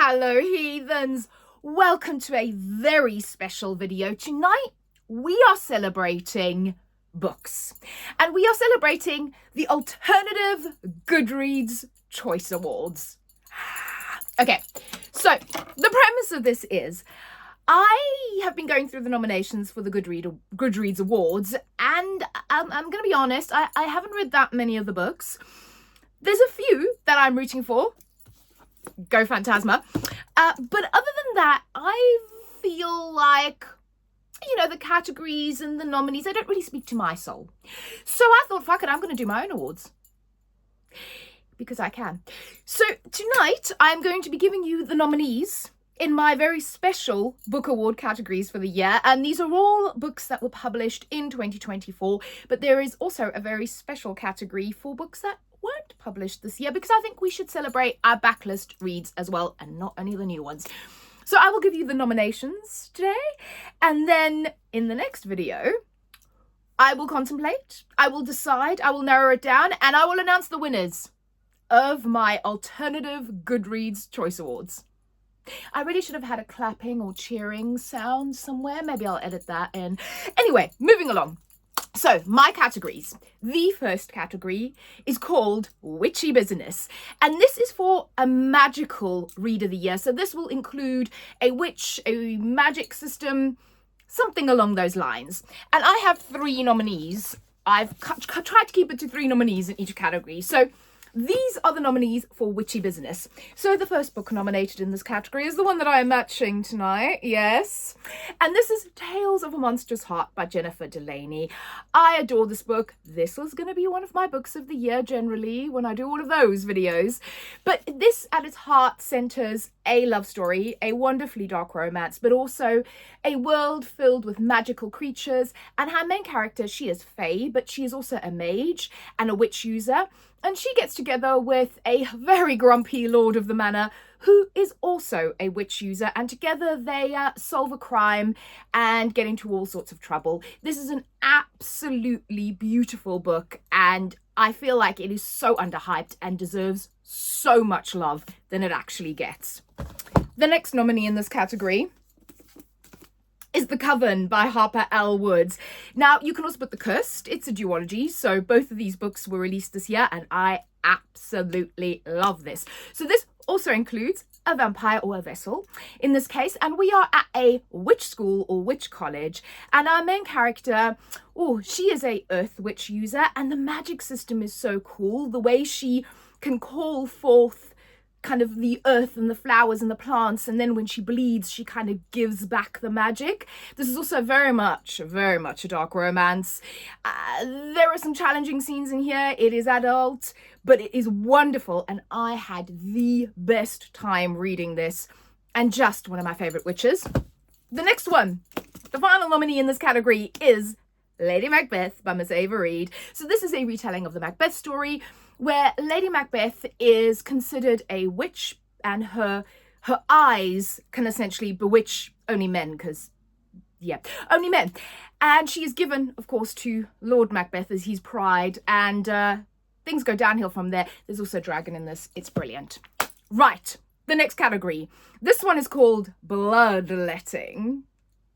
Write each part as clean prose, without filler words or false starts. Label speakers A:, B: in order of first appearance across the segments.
A: Hello heathens, welcome to a very special video. Tonight we are celebrating books and we are celebrating the Alternative Goodreads Choice Awards. Okay, so the premise of this is I have been going through the nominations for the Goodreads Awards and I'm going to be honest, I haven't read that many of the books. There's a few that I'm rooting for. Go Phantasma. But other than that, I feel like, the categories and the nominees, they don't really speak to my soul. So I thought, fuck it, I'm going to do my own awards. Because I can. So tonight, I'm going to be giving you the nominees in my very special book award categories for the year. And these are all books that were published in 2024. But there is also a very special category for books that weren't published this year, because I think we should celebrate our backlist reads as well, and not only the new ones. So I will give you the nominations today, and then in the next video, I will contemplate, I will decide, I will narrow it down, and I will announce the winners of my Alternative Goodreads Choice Awards. I really should have had a clapping or cheering sound somewhere. Maybe I'll edit that in. Anyway, moving along. So, my categories. The first category is called Witchy Business. And this is for a magical read of the year. So this will include a witch, a magic system, something along those lines. And I have 3 nominees. I've tried to keep it to 3 nominees in each category. So these are the nominees for Witchy Business. So the first book nominated in this category is the one that I am matching tonight, yes. And this is Tales of a Monstrous Heart by Jennifer Delaney. I adore this book. This was going to be one of my books of the year generally when I do all of those videos. But this at its heart centers a love story, a wonderfully dark romance, but also a world filled with magical creatures. And her main character, she is Fae, but she is also a mage and a witch user. And she gets together with a very grumpy lord of the manor who is also a witch user. And together they solve a crime and get into all sorts of trouble. This is an absolutely beautiful book. And I feel like it is so underhyped and deserves so much love than it actually gets. The next nominee in this category is The Coven by Harper L. Woods. Now, you can also put The Cursed. It's a duology, so both of these books were released this year, and I absolutely love this. So this also includes a vampire or a vessel in this case, and we are at a witch school or witch college, and our main character, she is a earth witch user, and the magic system is so cool. The way she can call forth kind of the earth and the flowers and the plants, and then when she bleeds she kind of gives back the magic. This is also very much a dark romance. There are some challenging scenes in here. It is adult, but it is wonderful, and I had the best time reading this, and just one of my favorite witches. The next one, the final nominee in this category, is Lady Macbeth by Miss Ava Reid. So this is a retelling of the Macbeth story, where Lady Macbeth is considered a witch, and her eyes can essentially bewitch only men, because, only men. And she is given, of course, to Lord Macbeth as his pride, and things go downhill from there. There's also a dragon in this. It's brilliant. Right, the next category. This one is called Bloodletting.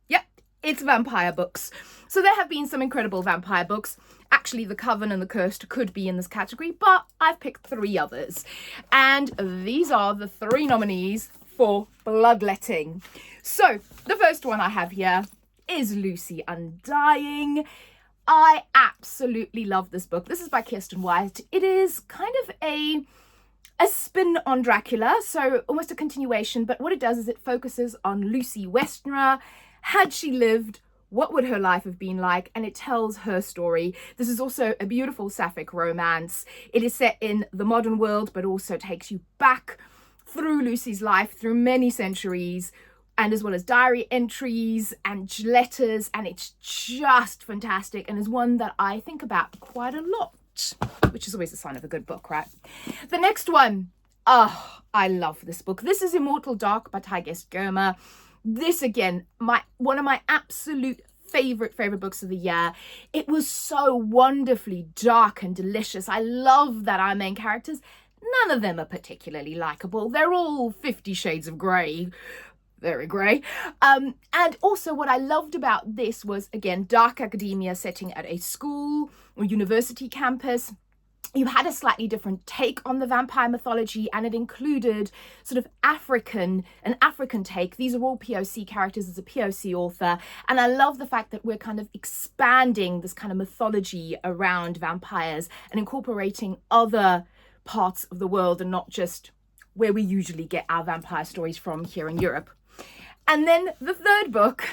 A: Yep, it's vampire books. So there have been some incredible vampire books. Actually, The Coven and The Cursed could be in this category, but I've picked 3 others. And these are the 3 nominees for Bloodletting. So the first one I have here is Lucy Undying. I absolutely love this book. This is by Kirsten White. It is kind of a spin on Dracula, so almost a continuation, but what it does is it focuses on Lucy Westenra. Had she lived, what would her life have been like? And it tells her story. This is also a beautiful sapphic romance. It is set in the modern world, but also takes you back through Lucy's life, through many centuries, and as well as diary entries and letters. And it's just fantastic, and is one that I think about quite a lot, which is always a sign of a good book, right? The next one, I love this book. This is Immortal Dark by Tigest Germer. This, again, one of my absolute favorite books of the year. It was so wonderfully dark and delicious. I love that our main characters None of them are particularly likable. They're all 50 Shades of Grey. Very grey. And also what I loved about this was, again, dark academia setting at a school or university campus. You had a slightly different take on the vampire mythology, and it included sort of an African take. These are all POC characters as a POC author. And I love the fact that we're kind of expanding this kind of mythology around vampires and incorporating other parts of the world and not just where we usually get our vampire stories from here in Europe. And then the third book,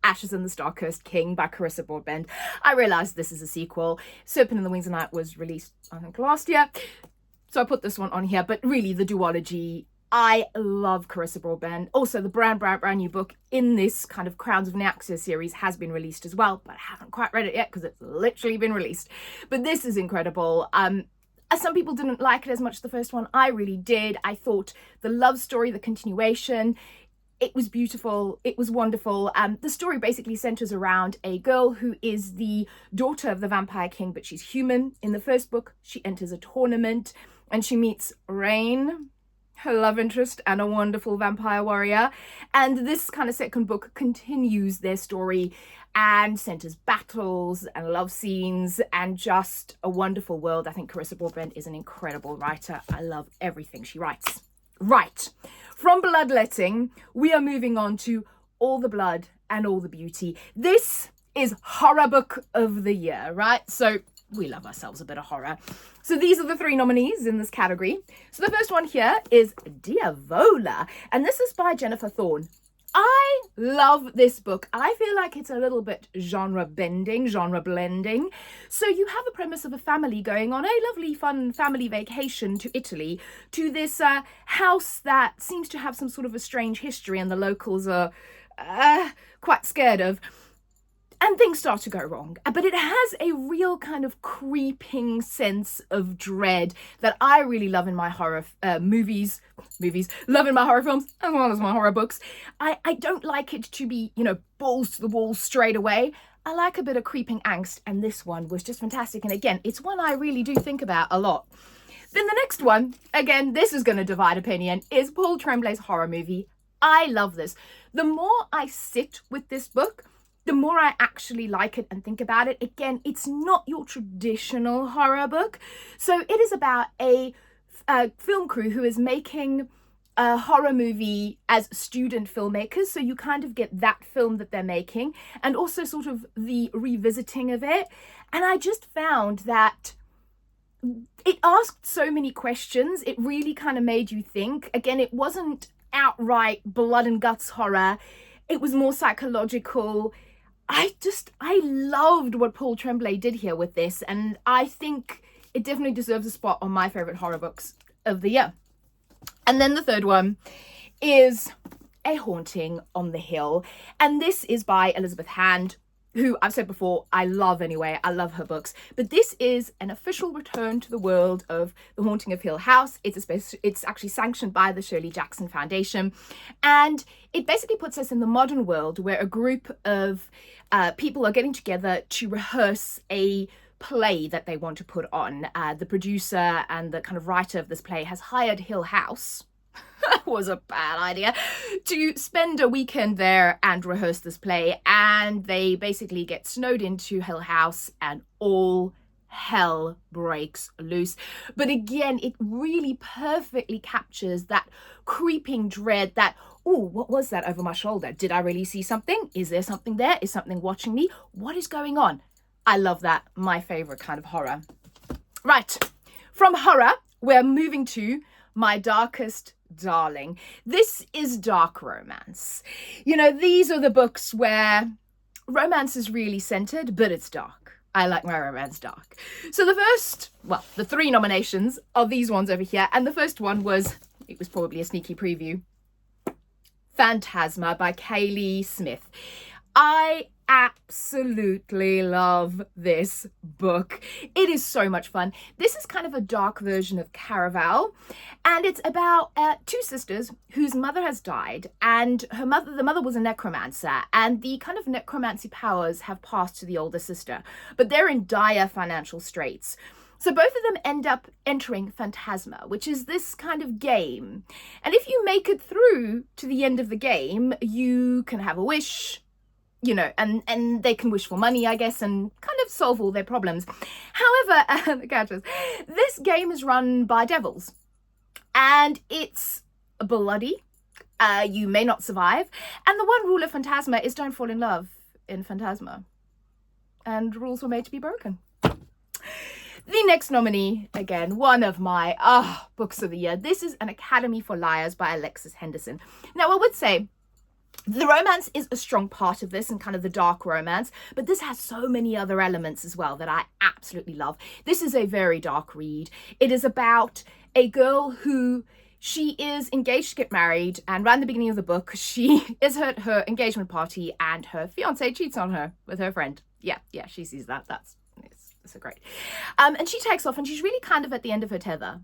A: Ashes and the Star-Cursed King by Carissa Broadbent. I realized this is a sequel. Serpent and the Wings of Night was released, I think, last year. So I put this one on here, but really the duology, I love Carissa Broadbent. Also, the brand new book in this kind of Crowns of Nyaxia series has been released as well, but I haven't quite read it yet because it's literally been released. But this is incredible. Some people didn't like it as much as the first one. I really did. I thought the love story, the continuation, it was beautiful. It was wonderful. The story basically centers around a girl who is the daughter of the Vampire King, but she's human. In the first book, she enters a tournament and she meets Rain, her love interest, and a wonderful vampire warrior. And this kind of second book continues their story and centers battles and love scenes and just a wonderful world. I think Carissa Broadbent is an incredible writer. I love everything she writes. Right, from bloodletting, we are moving on to All the Blood and All the Beauty. This is horror book of the year, right? So we love ourselves a bit of horror. So these are the three nominees in this category. So the first one here is Diavola, and this is by Jennifer Thorne. I love this book. I feel like it's a little bit genre blending. So you have a premise of a family going on a lovely, fun family vacation to Italy, to this house that seems to have some sort of a strange history and the locals are quite scared of. And things start to go wrong. But it has a real kind of creeping sense of dread that I really love in my horror love in my horror films, as well as my horror books. I don't like it to be, balls to the wall straight away. I like a bit of creeping angst, and this one was just fantastic. And again, it's one I really do think about a lot. Then the next one, again, this is going to divide opinion, is Paul Tremblay's horror movie. I love this. The more I sit with this book, the more I actually like it and think about it. Again, it's not your traditional horror book. So it is about a film crew who is making a horror movie as student filmmakers. So you kind of get that film that they're making and also sort of the revisiting of it. And I just found that it asked so many questions. It really kind of made you think. Again, it wasn't outright blood and guts horror. It was more psychological. I loved what Paul Tremblay did here with this, and I think it definitely deserves a spot on my favorite horror books of the year. And then the third one is A Haunting on the Hill, and this is by Elizabeth Hand, who I've said before, I love anyway. I love her books. But this is an official return to the world of The Haunting of Hill House. It's actually sanctioned by the Shirley Jackson Foundation. And it basically puts us in the modern world where a group of people are getting together to rehearse a play that they want to put on. The producer and the kind of writer of this play has hired Hill House. Was a bad idea, to spend a weekend there and rehearse this play, and they basically get snowed into Hill House and all hell breaks loose. But again, it really perfectly captures that creeping dread, that, oh, what was that over my shoulder? Did I really see something? Is there something there? Is something watching me? What is going on? I love that. My favorite kind of horror. Right, from horror, we're moving to My Darkest Darling. This is dark romance. These are the books where romance is really centered, but it's dark. I like my romance dark. So the three nominations are these ones over here. And the first one it was probably a sneaky preview, Phantasma by Kaylee Smith. I absolutely love this book. It is so much fun. This is kind of a dark version of Caraval, and it's about two sisters whose mother has died, and the mother was a necromancer, and the kind of necromancy powers have passed to the older sister, but they're in dire financial straits. So both of them end up entering Phantasma, which is this kind of game. And if you make it through to the end of the game, you can have a wish, you know, and they can wish for money, I guess, and kind of solve all their problems. However, this game is run by devils, and it's bloody. You may not survive. And the one rule of Phantasma is don't fall in love in Phantasma. And rules were made to be broken. The next nominee, again, one of my books of the year. This is An Academy for Liars by Alexis Henderson. Now, I would say the romance is a strong part of this and kind of the dark romance, but this has so many other elements as well that I absolutely love. This is a very dark read. It is about a girl who she is engaged to get married, and right in the beginning of the book, she is at her engagement party and her fiance cheats on her with her friend. Yeah, she sees that. That's so great. And she takes off, and she's really kind of at the end of her tether.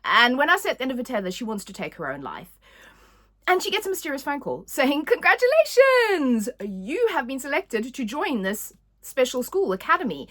A: And when I say at the end of her tether, she wants to take her own life. And she gets a mysterious phone call saying, congratulations, you have been selected to join this special school academy.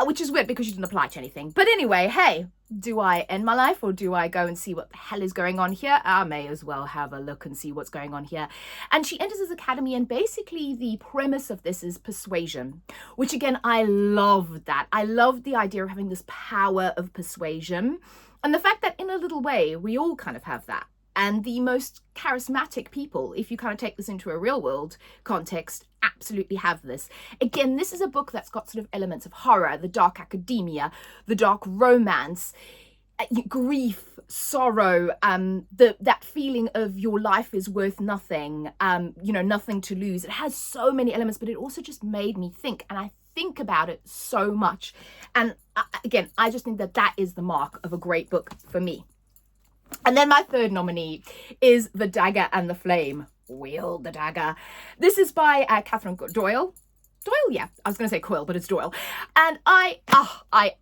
A: Which is weird because she didn't apply to anything. But anyway, hey, do I end my life or do I go and see what the hell is going on here? I may as well have a look and see what's going on here. And she enters this academy, and basically the premise of this is persuasion, which again, I love that. I love the idea of having this power of persuasion, and the fact that in a little way, we all kind of have that. And the most charismatic people, if you kind of take this into a real world context, absolutely have this. Again, this is a book that's got sort of elements of horror, the dark academia, the dark romance, grief, sorrow, that feeling of your life is worth nothing, nothing to lose. It has so many elements, but it also just made me think, and I think about it so much. And again, I just think that is the mark of a great book for me. And then my third nominee is The Dagger and the Flame. Wield the Dagger. This is by Catherine Doyle. Doyle, yeah. I was going to say Quill, but it's Doyle. And I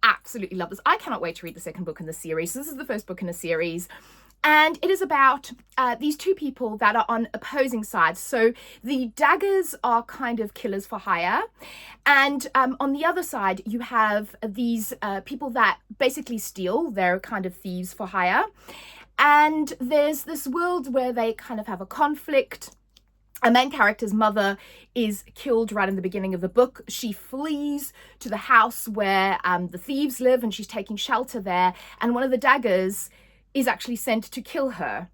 A: absolutely love this. I cannot wait to read the second book in the series. So this is the first book in a series. And it is about these two people that are on opposing sides. So the daggers are kind of killers for hire. And on the other side, you have these people that basically steal. They're kind of thieves for hire. And there's this world where they kind of have a conflict. Our main character's mother is killed right in the beginning of the book. She flees to the house where the thieves live, and she's taking shelter there. And one of the daggers is actually sent to kill her.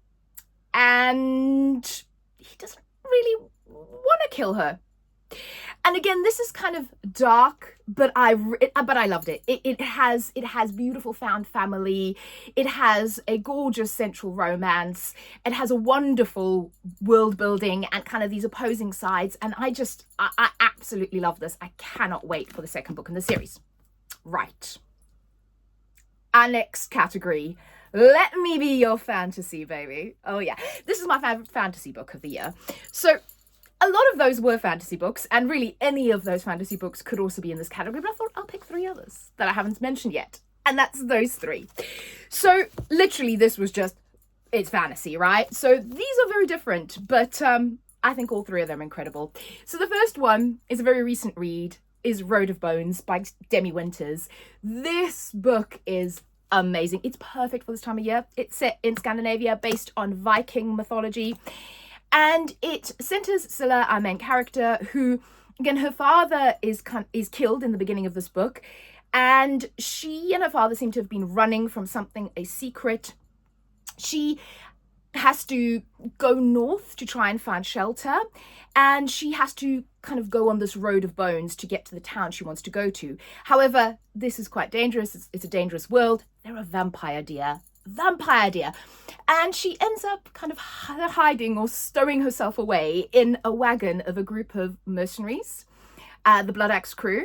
A: And he doesn't really want to kill her. And again, this is kind of dark, but I loved it. It has beautiful found family. It has a gorgeous central romance. It has a wonderful world building and kind of these opposing sides. And I absolutely love this. I cannot wait for the second book in the series. Right. Our next category. Let me be your fantasy, baby. Oh yeah. This is my favorite fantasy book of the year. So a lot of those were fantasy books, and really any of those fantasy books could also be in this category, but I thought I'll pick three others that I haven't mentioned yet. And that's those three. So literally this was just, it's fantasy, right? So these are very different, but I think all three of them are incredible. So the first one is a very recent read, is Road of Bones by Demi Winters. This book is amazing. It's perfect for this time of year. It's set in Scandinavia, based on Viking mythology. And it centers Scylla, our main character, who, again, her father is killed in the beginning of this book. And she and her father seem to have been running from something, a secret. She has to go north to try and find shelter. And she has to kind of go on this road of bones to get to the town she wants to go to. However, this is quite dangerous. It's a dangerous world. They're a vampire deer. And she ends up kind of hiding or stowing herself away in a wagon of a group of mercenaries, the Blood Axe crew.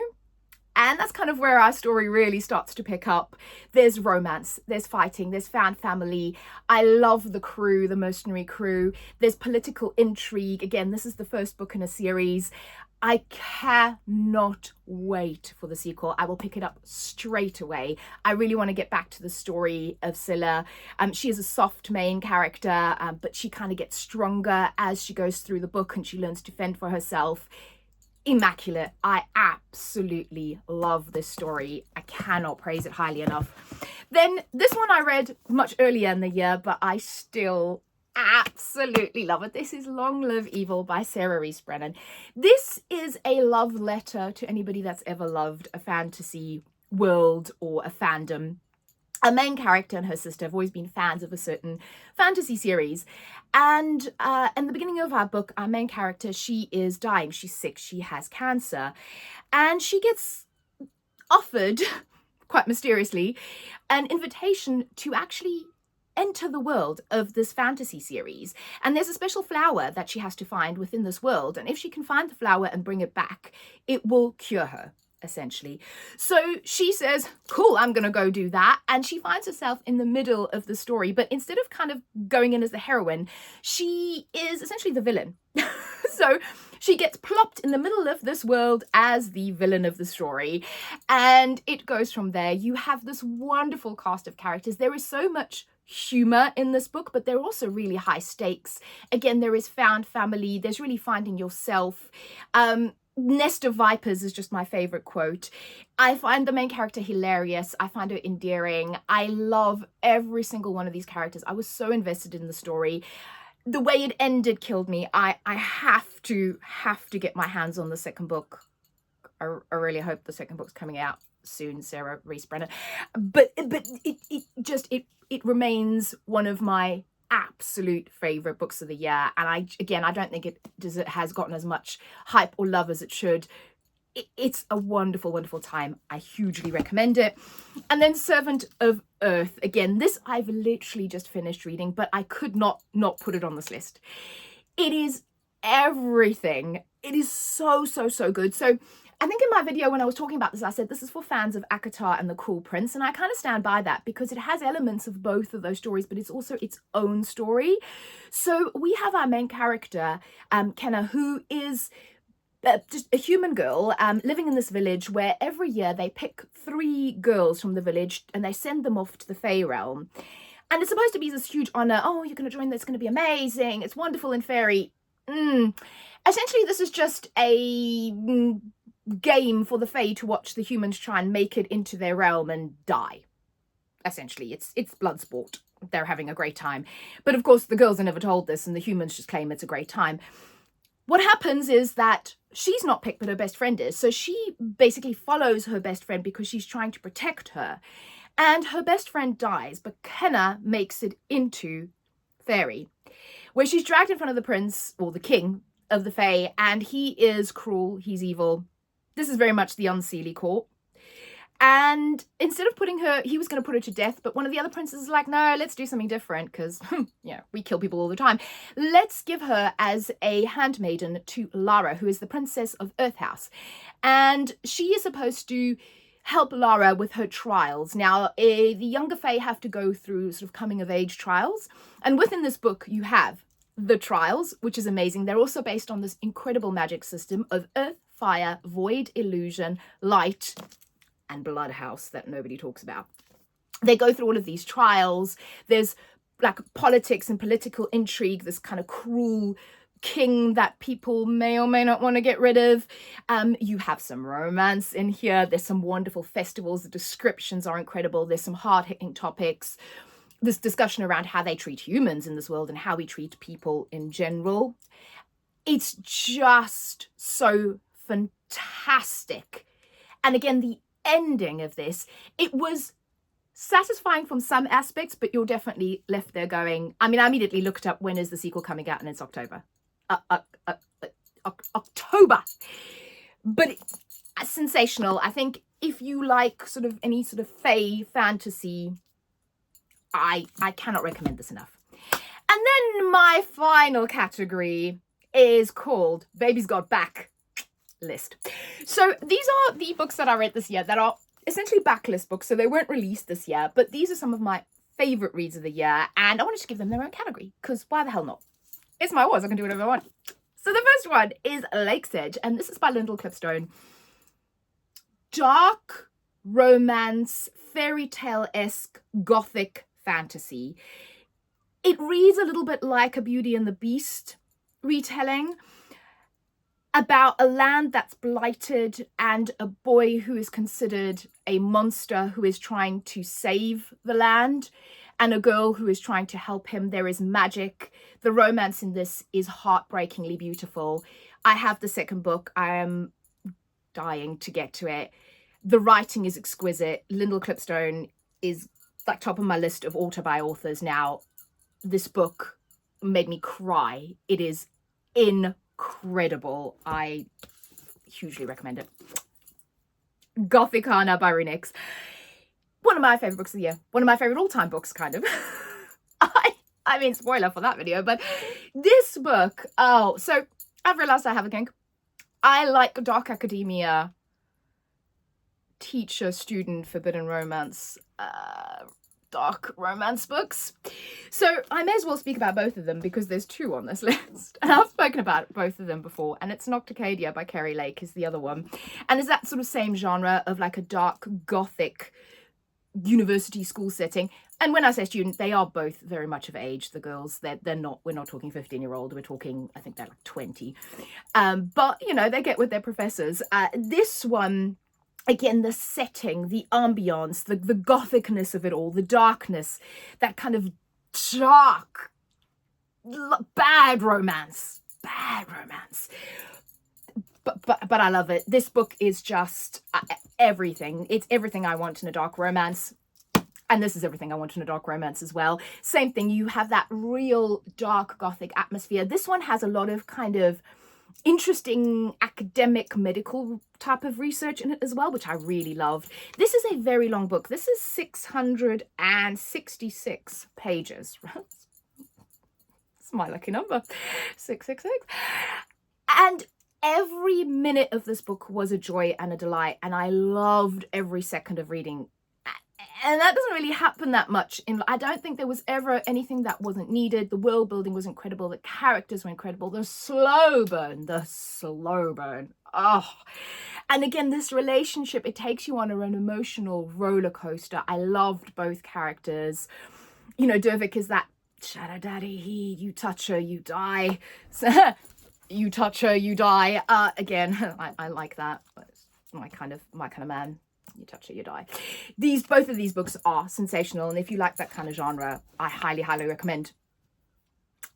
A: And that's kind of where our story really starts to pick up. There's romance, there's fighting, there's found family. I love the crew, the mercenary crew. There's political intrigue. Again, this is the first book in a series. I cannot wait for the sequel. I will pick it up straight away. I really want to get back to the story of Scylla. She is a soft main character, but she kind of gets stronger as she goes through the book and she learns to fend for herself. immaculate. I absolutely love this story. I cannot praise it highly enough. Then this one I read much earlier in the year, but I still absolutely love it. This is Long Live Evil by Sarah Reese Brennan. This is a love letter to anybody that's ever loved a fantasy world or a fandom. A main character and her sister have always been fans of a certain fantasy series. And in the beginning of our book, our main character, she is dying. She's sick. She has cancer. And she gets offered, quite mysteriously, an invitation to actually enter the world of this fantasy series. And there's a special flower that she has to find within this world. And if she can find the flower and bring it back, it will cure her, essentially. So she says, cool, I'm gonna go do that. And she finds herself in the middle of the story, but instead of kind of going in as the heroine, she is essentially the villain. So she gets plopped in the middle of this world as the villain of the story, and it goes from there. You have this wonderful cast of characters. There is so much humor in this book, but they're also really high stakes. Again, there is found family. There's really finding yourself. Nest of Vipers is just my favorite quote. I find the main character hilarious. I find her endearing. I love every single one of these characters. I was so invested in the story. The way it ended killed me. I have to get my hands on the second book. I really hope the second book's coming out soon, Sarah Reese Brennan. But it remains one of my absolute favorite books of the year. And I don't think it has gotten as much hype or love as it should. It's a wonderful, wonderful time. I hugely recommend it. And then Servant of Earth. Again, this I've literally just finished reading, but I could not put it on this list. It is everything. It is so good. So I think in my video when I was talking about this, I said this is for fans of ACOTAR and The Cruel Prince, and I kind of stand by that because it has elements of both of those stories, but it's also its own story. So we have our main character, Kenna, who is just a human girl living in this village where every year they pick 3 girls from the village and they send them off to the Fae realm. And it's supposed to be this huge honor. Oh, you're going to join this. It's going to be amazing. It's wonderful and fairy. Essentially, this is just a game for the Fae to watch the humans try and make it into their realm and die. Essentially, it's blood sport. They're having a great time. But of course, the girls are never told this and the humans just claim it's a great time. What happens is that she's not picked, but her best friend is. So she basically follows her best friend because she's trying to protect her. And her best friend dies, but Kenna makes it into Fairy, where she's dragged in front of the prince, or the king of the Fae, and he is cruel, he's evil. This is very much the Unseelie court. And instead of putting her, he was going to put her to death, but one of the other princes is like, no, let's do something different because, yeah, we kill people all the time. Let's give her as a handmaiden to Lara, who is the princess of Earth House. And she is supposed to help Lara with her trials. Now, the younger Fae have to go through sort of coming of age trials. And within this book, you have the trials, which is amazing. They're also based on this incredible magic system of earth, fire, void, illusion, light, and blood house that nobody talks about. They go through all of these trials. There's like politics and political intrigue, this kind of cruel king that people may or may not want to get rid of. You have some romance in here. There's some wonderful festivals. The descriptions are incredible. There's some hard-hitting topics. This discussion around how they treat humans in this world and how we treat people in general. It's just so fantastic. And again, the ending of this, it was satisfying from some aspects, but you're definitely left there going, I mean, I immediately looked up when is the sequel coming out, and it's October. October. But sensational. I think if you like sort of any sort of Fae fantasy, I cannot recommend this enough. And then my final category is called Baby's Got Back list. So these are the books that I read this year that are essentially backlist books, so they weren't released this year, but these are some of my favorite reads of the year, and I wanted to give them their own category because why the hell not? It's my awards, I can do whatever I want. So the first one is Lake's Edge, and this is by Lyndall Clipstone. Dark romance, fairy tale-esque gothic fantasy. It reads a little bit like a Beauty and the Beast retelling. about a land that's blighted and a boy who is considered a monster who is trying to save the land, and a girl who is trying to help him. There is magic. The romance in this is heartbreakingly beautiful. I have the second book. I am dying to get to it. The writing is exquisite. Lyndall Clipstone is like top of my list of auto-buy authors now. This book made me cry. It is incredible. I hugely recommend it. Gothicana by Runix. One of my favorite books of the year. One of my favorite all-time books, kind of. I mean, spoiler for that video, but this book, so I've realized I have a kink. I like dark academia, teacher, student, forbidden romance, dark romance books. So I may as well speak about both of them because there's two on this list. And I've spoken about both of them before. And it's Nocticadia by Kerry Lake is the other one. And it's that sort of same genre of like a dark gothic university school setting. And when I say student, they are both very much of age. The girls, we're not talking 15-year-old. We're talking, I think they're like 20. But, you know, they get with their professors. This one, again, the setting, the ambiance, the gothicness of it all, the darkness, that kind of dark, bad romance. But I love it. This book is just everything. It's everything I want in a dark romance. And this is everything I want in a dark romance as well. Same thing, you have that real dark gothic atmosphere. This one has a lot of kind of interesting academic medical type of research in it as well, which I really loved. This is a very long book. This is 666 pages. It's my lucky number, 666. And every minute of this book was a joy and a delight, and I loved every second of reading. And that doesn't really happen that much. I don't think there was ever anything that wasn't needed. The world building was incredible. The characters were incredible. The slow burn. Oh, and again, this relationship, it takes you on an emotional roller coaster. I loved both characters. You know, Dervik is that shadow daddy. You touch her, you die. You touch her, you die. Again, I like that. It's my kind of man. You touch it, you die. Both of these books are sensational, and if you like that kind of genre, I highly recommend.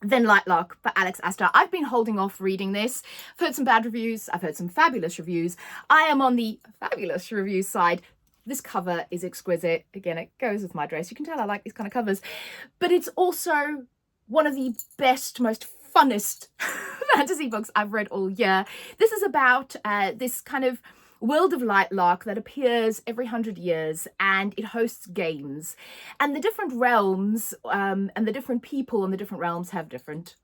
A: Then Lightlark by Alex Astor. I've been holding off reading this. I've heard some bad reviews. I've heard some fabulous reviews. I am on the fabulous review side. This cover is exquisite. Again, it goes with my dress. You can tell I like these kind of covers. But it's also one of the best, most funnest fantasy books I've read all year. This is about this kind of world of Lightlark that appears every 100 years, and it hosts games, and the different realms and the different people in the different realms have different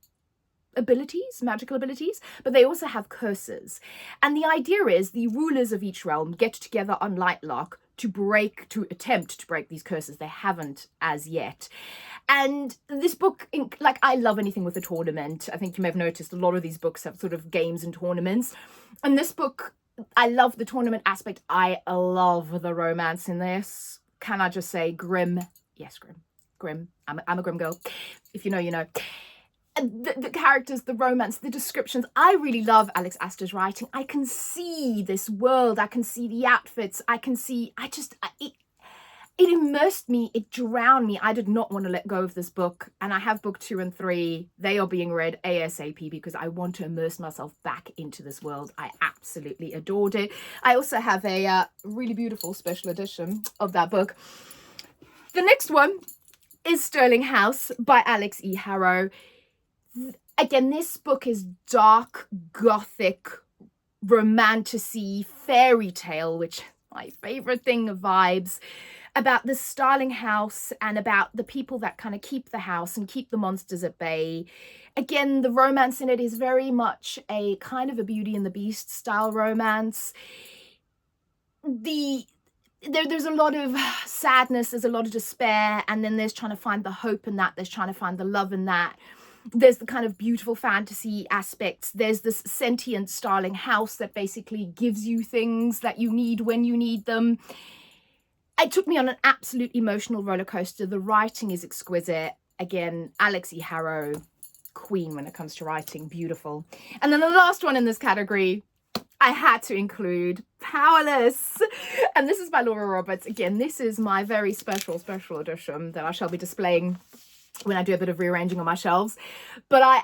A: abilities, magical abilities, but they also have curses. And the idea is the rulers of each realm get together on Lightlark to attempt to break these curses. They haven't as yet. And this book, like, I love anything with a tournament. I think you may have noticed a lot of these books have sort of games and tournaments, and this book, I love the tournament aspect. I love the romance in this. Can I just say grim? Yes, grim. I'm a grim girl. If you know, you know. The characters, the romance, the descriptions. I really love Alex Astor's writing. I can see this world. I can see the outfits. It immersed me. It drowned me. I did not want to let go of this book. And I have book 2 and 3. They are being read ASAP because I want to immerse myself back into this world. I absolutely adored it. I also have a really beautiful special edition of that book. The next one is Sterling House by Alex E. Harrow. Again, this book is dark, gothic, romantasy, fairy tale, which is my favorite thing of vibes, about this Starling house and about the people that kind of keep the house and keep the monsters at bay. Again, the romance in it is very much a kind of a Beauty and the Beast style romance. There's a lot of sadness, there's a lot of despair, and then there's trying to find the hope in that, there's trying to find the love in that. There's the kind of beautiful fantasy aspects. There's this sentient Starling house that basically gives you things that you need when you need them. It took me on an absolute emotional roller coaster. The writing is exquisite. Again, Alex E. Harrow, queen when it comes to writing. Beautiful. And then the last one in this category, I had to include Powerless. And this is by Laura Roberts. Again, this is my very special edition that I shall be displaying when I do a bit of rearranging on my shelves. But I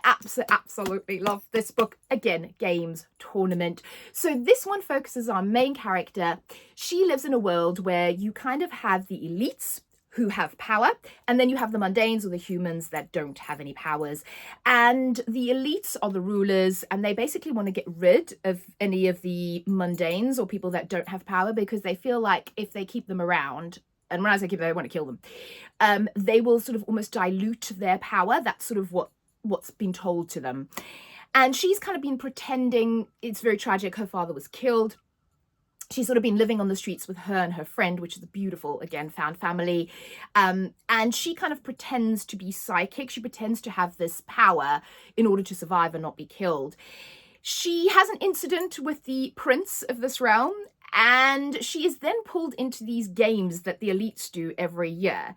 A: absolutely love this book. Again, games, tournament. So this one focuses on main character. She lives in a world where you kind of have the elites who have power, and then you have the mundanes or the humans that don't have any powers. And the elites are the rulers, and they basically want to get rid of any of the mundanes or people that don't have power, because they feel like if they keep them around, and when I say keep them, they want to kill them, they will sort of almost dilute their power. That's sort of what's been told to them. And she's kind of been pretending. It's very tragic. Her father was killed. She's sort of been living on the streets with her and her friend, which is a beautiful, again, found family. And she kind of pretends to be psychic. She pretends to have this power in order to survive and not be killed. She has an incident with the prince of this realm, and she is then pulled into these games that the elites do every year.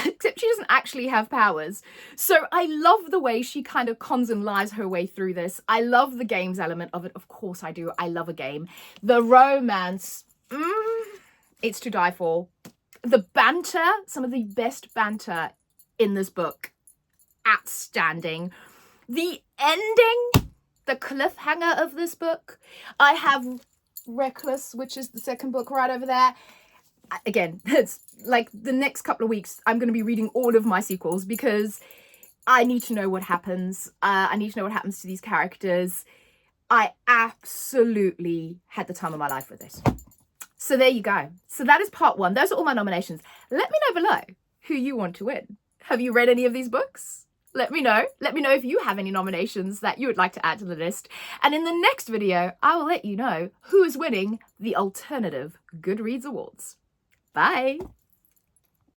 A: Except she doesn't actually have powers. So I love the way she kind of cons and lies her way through this. I love the games element of it. Of course I do. I love a game. The romance, it's to die for. The banter, some of the best banter in this book. Outstanding. The ending, the cliffhanger of this book. I have Reckless, which is the second book right over there. Again, it's like the next couple of weeks, I'm going to be reading all of my sequels because I need to know what happens. I need to know what happens to these characters. I absolutely had the time of my life with it. So there you go. So that is part one. Those are all my nominations. Let me know below who you want to win. Have you read any of these books? Let me know. Let me know if you have any nominations that you would like to add to the list. And in the next video, I will let you know who is winning the Alternative Goodreads Awards. Bye.